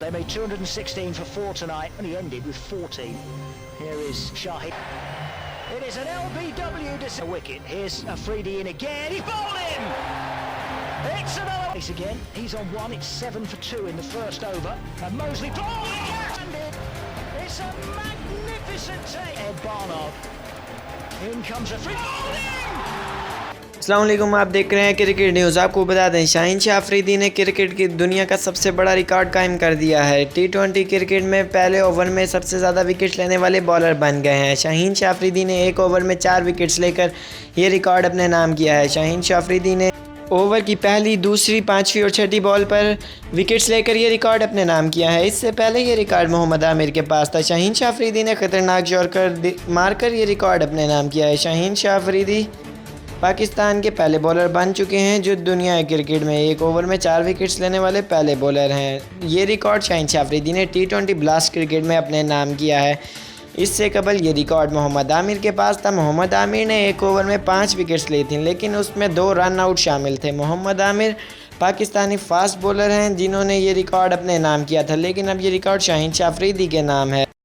They made 216 for 4 tonight, and he ended with 14. Here is Shahid. It is an LBW to wicket. Here's Afridi in again. He bowled him. It's another place again. He's on one. It's 7 for 2 in the first over. And Mosley landed. It's a magnificent take. Ed Barnard. In comes Afridi. Bowled him. अस्सलाम वालेकुम, आप देख रहे हैं cricket news. आपको बता दें, शाहीन शाह अफरीदी ने क्रिकेट की दुनिया का सबसे बड़ा रिकॉर्ड कायम कर दिया है। टी20 क्रिकेट में पहले ओवर में सबसे ज़्यादा विकेट्स लेने वाले बॉलर बन गए हैं। शाहीन शाह अफरीदी ने एक ओवर में 4 विकेट्स लेकर ये रिकॉर्ड अपने नाम किया है। शाहीन शाह अफरीदी ने ओवर की पहली, दूसरी, 5वीं और 6ठी बॉल पर विकेट्स लेकर ये रिकॉर्ड अपने नाम किया है। इससे पहले ये रिकॉर्ड मोहम्मद आमिर के पास था। शाहीन शाह अफरीदी ने ख़तरनाक यॉर्कर मारकर ये रिकॉर्ड अपने नाम किया है। शाहीन शाह अफरीदी पाकिस्तान के पहले बॉलर बन चुके हैं जो दुनिया क्रिकेट में एक ओवर में 4 विकेट्स लेने वाले पहले बॉलर हैं। ये रिकॉर्ड शाहीन शाह अफरीदी ने टी20 ब्लास्ट क्रिकेट में अपने नाम किया है। इससे कबल ये रिकॉर्ड मोहम्मद आमिर के पास था। मोहम्मद आमिर ने एक ओवर में 5 विकेट्स ली थी, लेकिन उसमें 2 रन आउट शामिल थे। मोहम्मद आमिर पाकिस्तानी फास्ट बॉलर हैं जिन्होंने ये रिकॉर्ड अपने नाम किया था, लेकिन अब ये रिकॉर्ड शाहीन शाह अफरीदी के नाम है।